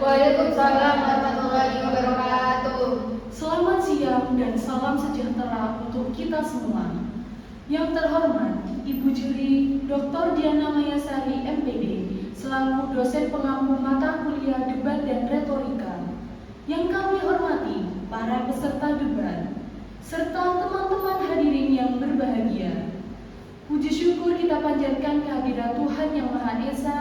Waalaikumsalam warahmatullahi wabarakatuh. Selamat siang dan salam sejahtera untuk kita semua. Yang terhormat Ibu Juri Dr. Diana Mayasari MPD selaku dosen pengampu mata kuliah debat dan retorika. Yang kami hormati para peserta debat serta teman-teman hadirin yang berbahagia. Puji syukur kita panjatkan kehadirat Tuhan Yang Maha Esa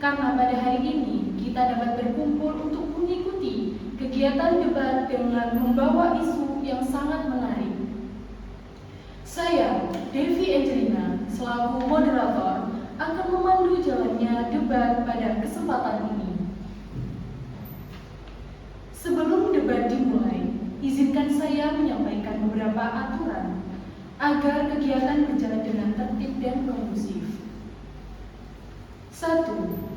karena pada hari ini kita dapat berkumpul untuk mengikuti kegiatan debat dengan membawa isu yang sangat menarik. Saya, Devi Angelina, selaku moderator, akan memandu jalannya debat pada kesempatan ini. Sebelum debat dimulai, izinkan saya menyampaikan beberapa aturan agar kegiatan berjalan dengan tertib dan kondusif. 1.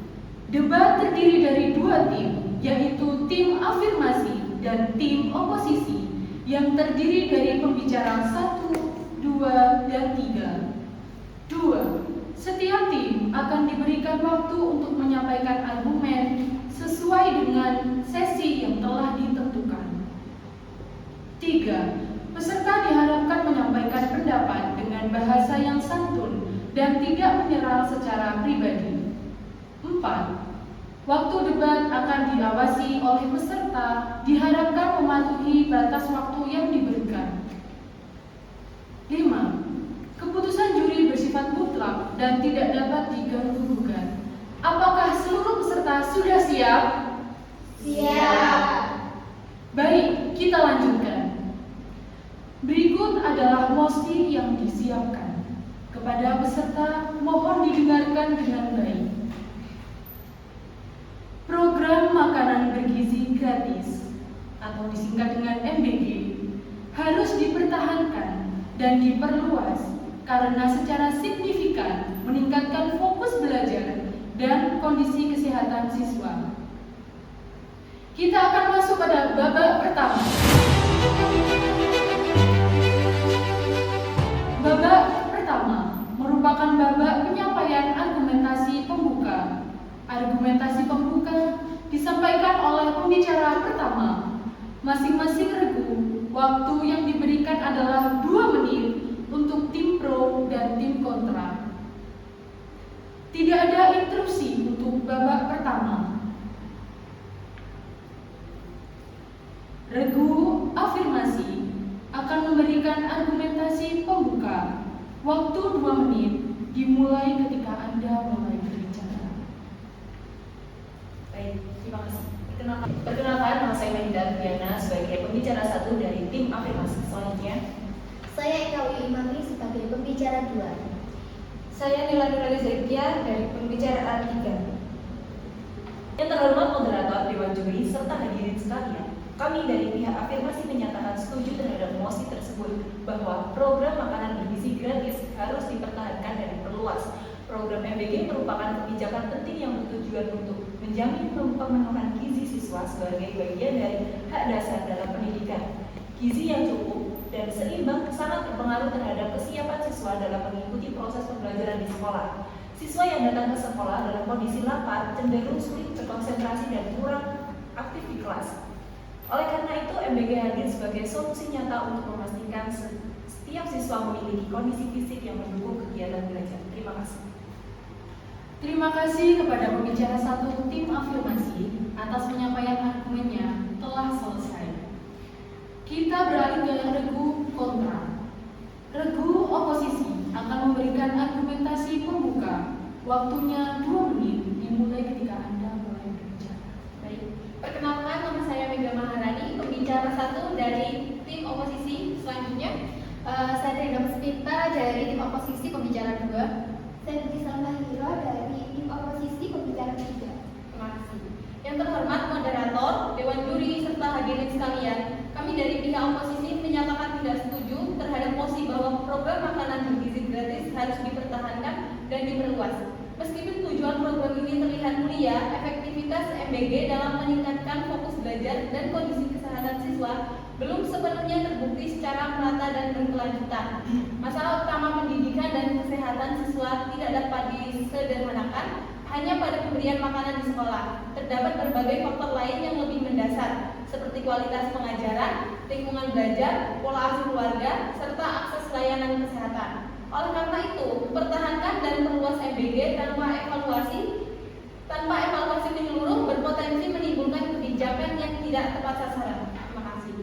Debat terdiri dari 2 tim, yaitu tim afirmasi dan tim oposisi yang terdiri dari pembicara 1, 2, dan 3. 2. Setiap tim akan diberikan waktu untuk menyampaikan argumen sesuai dengan sesi yang telah ditentukan. 3. Peserta diharapkan menyampaikan pendapat dengan bahasa yang santun dan tidak menyerang secara pribadi. 4. Waktu debat akan diawasi oleh peserta diharapkan mematuhi batas waktu yang diberikan. 5. Keputusan juri bersifat mutlak dan tidak dapat diganggu-gugat. Apakah seluruh peserta sudah siap? Siap. Baik, kita lanjutkan. Berikut adalah mosi yang disiapkan. Kepada peserta, mohon didengarkan dengan baik. Program makanan bergizi gratis atau disingkat dengan MBG harus dipertahankan dan diperluas karena secara signifikan meningkatkan fokus belajar dan kondisi kesehatan siswa. Kita akan masuk pada babak pertama. Babak pertama merupakan babak penyampaian argumentasi pembuka. Argumentasi pembuka disampaikan oleh pembicara pertama. Masing-masing regu, waktu yang diberikan adalah 2 menit untuk tim pro dan tim kontra. Tidak ada interupsi untuk babak pertama. Regu afirmasi akan memberikan argumentasi pembuka. Waktu 2 menit dimulai ketika Anda mulai berbicara. Baik, terima kasih. Perkenalkan, nama saya Melinda Diana sebagai pembicara 1 dari tim afirmasi. Selanjutnya, Saya Eka Imami sebagai pembicara 2. Saya Nila Nuralizia dari pembicara 3. yang terhormat moderator, dewan juri, serta hadirin sekalian, kami dari pihak afirmasi menyatakan setuju terhadap mosi tersebut bahwa program makanan bergizi gratis harus dipertahankan dan diperluas. Program MBG merupakan kebijakan penting yang bertujuan untuk menjamin pemenuhan gizi siswa sebagai bagian dari hak dasar dalam pendidikan. Gizi yang cukup dan seimbang sangat berpengaruh terhadap kesiapan siswa dalam mengikuti proses pembelajaran di sekolah. Siswa yang datang ke sekolah dalam kondisi lapar cenderung sulit berkonsentrasi dan kurang aktif di kelas. Oleh karena itu, MBG hadir sebagai solusi nyata untuk memastikan setiap siswa memiliki kondisi fisik yang mendukung kegiatan belajar. Terima kasih. Terima kasih kepada pembicara 1 tim afirmasi atas penyampaian argumennya telah selesai. Kita beralih ke regu kontra. Regu oposisi akan memberikan argumentasi pembuka. Waktunya 2 menit dimulai ketika Anda mulai berbicara. Baik, perkenalkan, nama saya Mega Maharani, pembicara 1 dari tim oposisi. Selanjutnya, Saya Rina Puspita dari tim oposisi pembicara 2. Saya Putri Salma Hiro dari tim oposisi pembicara 3. terima kasih. Yang terhormat moderator, dewan juri, serta hadirin sekalian, kami dari pihak oposisi menyatakan tidak setuju terhadap mosi bahwa program makanan bergizi gratis harus dipertahankan dan diperluas. Meskipun tujuan program ini terlihat mulia, efektivitas MBG dalam meningkatkan fokus belajar dan kondisi kesehatan siswa belum sepenuhnya terbukti secara merata dan berkelanjutan. Masalah utama pendidikan dan kesehatan siswa tidak dapat disederhanakan hanya pada pemberian makanan di sekolah. Terdapat berbagai faktor lain yang lebih mendasar, seperti kualitas pengajaran, lingkungan belajar, pola asuh keluarga, serta akses layanan kesehatan. Oleh karena itu, mempertahankan dan perluas MBG tanpa evaluasi menyeluruh berpotensi menimbulkan kebijakan yang tidak tepat sasaran. Terima kasih.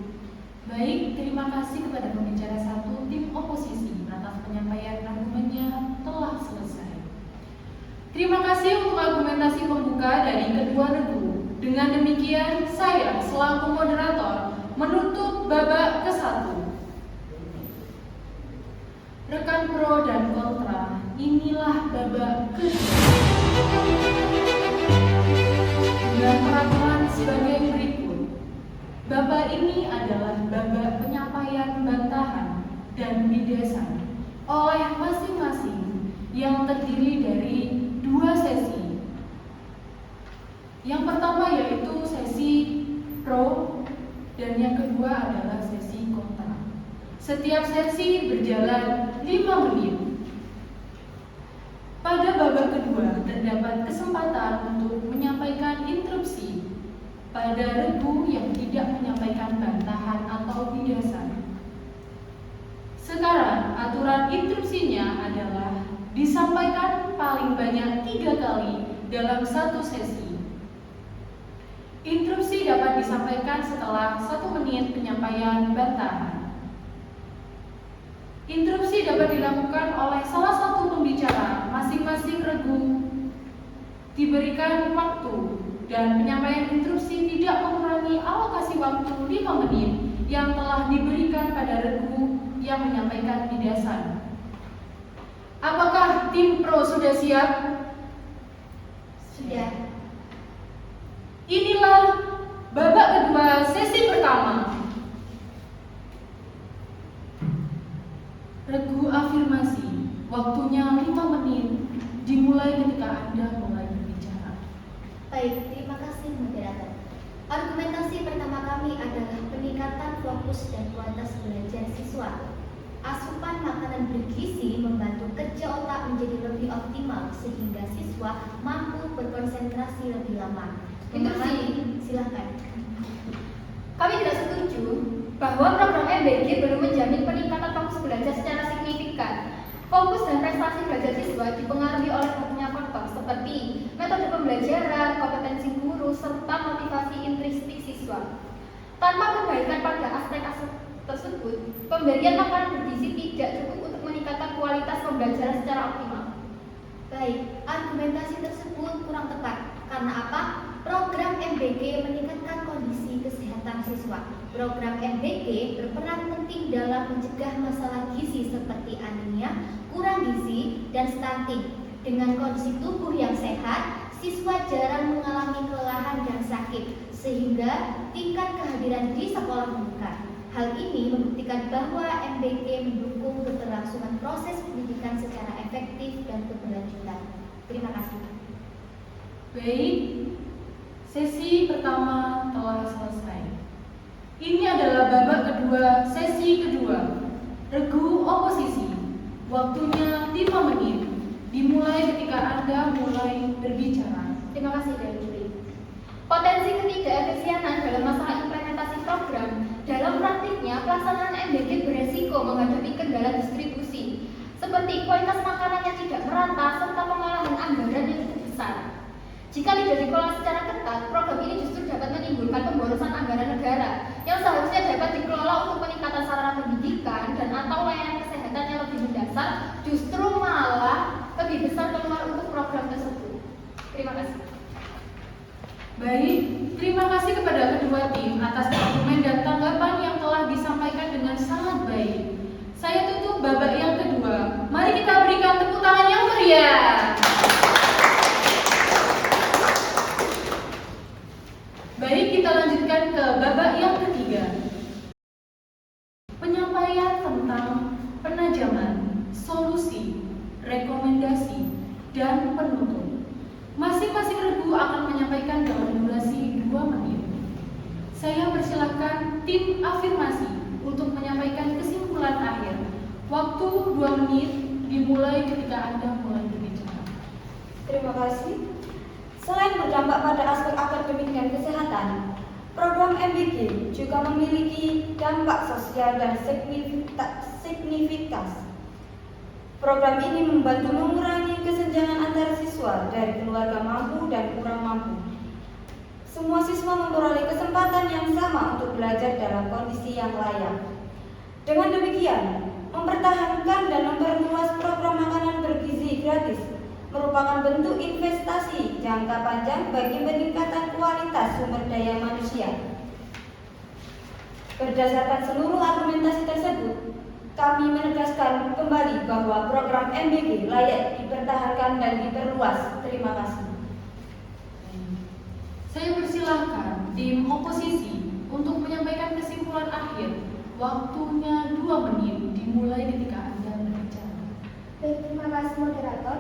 Baik, terima kasih kepada pembicara satu tim oposisi atas penyampaian argumennya telah selesai. Terima kasih untuk argumentasi pembuka dari kedua regu. Dengan demikian, saya selaku moderator menutup babak ke-1. Rekan pro dan kontra, inilah babak kedua. Dengan peraturan sebagai berikut. Babak ini adalah babak penyampaian bantahan dan bidasan oleh masing-masing yang terdiri dari 2 sesi. Yang pertama yaitu sesi pro dan yang kedua adalah sesi kontra. Setiap sesi berjalan 5 menit. Pada babak kedua terdapat kesempatan untuk menyampaikan interupsi pada regu yang tidak menyampaikan bantahan atau bidasan. Sekarang aturan interupsinya adalah disampaikan paling banyak 3 kali dalam satu sesi. Interupsi dapat disampaikan setelah 1 menit penyampaian bantahan. Interupsi dapat dilakukan oleh salah satu pembicara masing-masing regu. Diberikan waktu dan penyampaian interupsi tidak mengurangi alokasi waktu 5 menit yang telah diberikan pada regu yang menyampaikan bidasan. Apakah tim pro sudah siap? Sudah. Inilah babak kedua sesi pertama. Regu afirmasi, waktunya 5 menit, dimulai ketika Anda mulai berbicara. Baik, terima kasih moderator. Argumentasi pertama kami adalah peningkatan fokus dan kualitas belajar siswa. Asupan makanan bergizi membantu kerja otak menjadi lebih optimal sehingga siswa mampu berkonsentrasi lebih lama. Interupsi. Silakan. Kami tidak setuju bahwa program MBG belum menjamin peningkatan fokus belajar secara signifikan. Fokus dan prestasi belajar siswa dipengaruhi oleh banyak faktor seperti metode pembelajaran, kompetensi guru, serta motivasi intrinsik siswa. Tanpa perbaikan pada aspek-aspek tersebut, pemberian makanan bergizi tidak cukup untuk meningkatkan kualitas pembelajaran secara optimal. Baik, argumentasi tersebut kurang tepat. Karena apa? Program MBG meningkatkan kondisi kesehatan siswa. Program MBG berperan penting dalam mencegah masalah gizi seperti anemia, kurang gizi, dan stunting. Dengan kondisi tubuh yang sehat, siswa jarang mengalami kelelahan dan sakit, sehingga tingkat kehadiran di sekolah meningkat. Hal ini membuktikan bahwa MBG mendukung keberlangsungan proses pendidikan secara efektif dan berkelanjutan. Terima kasih. Baik, sesi pertama telah selesai. Ini adalah babak kedua, sesi kedua. Regu oposisi, waktunya 5 menit, dimulai ketika Anda mulai berbicara. Terima kasih dari juri. Potensi ketidakefisienan dalam masalah implementasi program. Dalam praktiknya, pelaksanaan MBG beresiko menghadapi kendala distribusi, seperti kualitas makanan yang tidak merata serta pengolahan anggaran yang cukup besar. Jika tidak dikelola secara ketat, program ini justru dapat menimbulkan pemborosan anggaran negara yang seharusnya dapat dikelola untuk peningkatan sarana pendidikan dan atau layanan kesehatan yang lebih mendasar, justru malah lebih besar keluar untuk program tersebut. Terima kasih. Baik, terima kasih kepada kedua tim atas argumen dan tanggapan yang telah disampaikan dengan sangat baik. Saya tutup babak yang kedua. Mari kita berikan tepuk tangan yang meriah. Baik, kita lanjutkan ke babak yang ketiga. Penyampaian tentang penajaman, solusi, rekomendasi, dan penutup. Masing-masing regu akan menyampaikan dalam durasi 2 menit. Saya persilahkan tim afirmasi untuk menyampaikan kesimpulan akhir. Waktu 2 menit dimulai ketika Anda mulai berbicara. Terima kasih. Selain berdampak pada aspek akademik dan kesehatan, program MBG juga memiliki dampak sosial dan signifikan. Program ini membantu mengurangi kesenjangan antar siswa dari keluarga mampu dan kurang mampu. Semua siswa memperoleh kesempatan yang sama untuk belajar dalam kondisi yang layak. Dengan demikian, mempertahankan dan memperluas program makanan bergizi gratis merupakan bentuk investasi jangka panjang bagi peningkatan kualitas sumber daya manusia. Berdasarkan seluruh argumentasi tersebut, kami menegaskan kembali bahwa program MBG layak dipertahankan dan diperluas. Terima kasih. Saya persilahkan tim oposisi untuk menyampaikan kesimpulan akhir. Waktunya 2 menit dimulai ketika Anda berbicara. Baik, terima kasih moderator.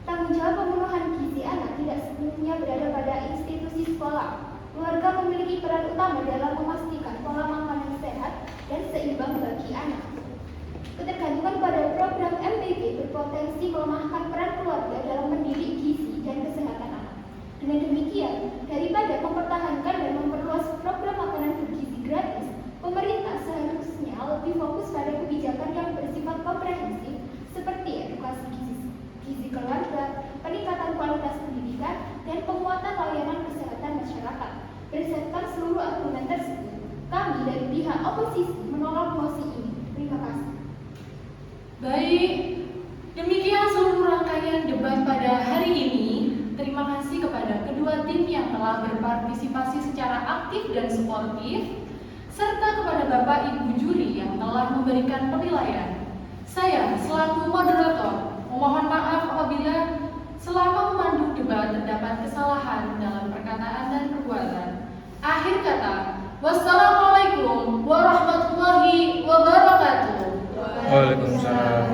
Tanggung jawab pemenuhan gizi anak tidak sepenuhnya berada pada institusi sekolah. Keluarga memiliki peran utama dalam memastikan pola makan yang sehat dan seimbang bagi anak. Ketergantungan pada program MBG berpotensi melemahkan peran keluarga dalam mendidik gizi dan kesehatan anak. Dengan demikian, daripada mempertahankan dan memperluas program makanan bergizi gratis, pemerintah seharusnya lebih fokus pada kebijakan yang bersifat komprehensif seperti edukasi gizi keluarga, peningkatan kualitas pendidikan, dan penguatan layanan kesehatan masyarakat. Berdasarkan seluruh argumen tersebut, kami dari pihak oposisi menolak mosi ini. Terima kasih. Baik, demikian seluruh rangkaian debat pada hari ini. Terima kasih kepada kedua tim yang telah berpartisipasi secara aktif dan sportif, serta kepada Bapak Ibu juri yang telah memberikan penilaian. Saya selaku moderator memohon maaf apabila selama memandu debat terdapat kesalahan dalam perkataan dan perbuatan. Akhir kata, wassalamualaikum warahmatullahi wabarakatuh. Waalaikumsalam.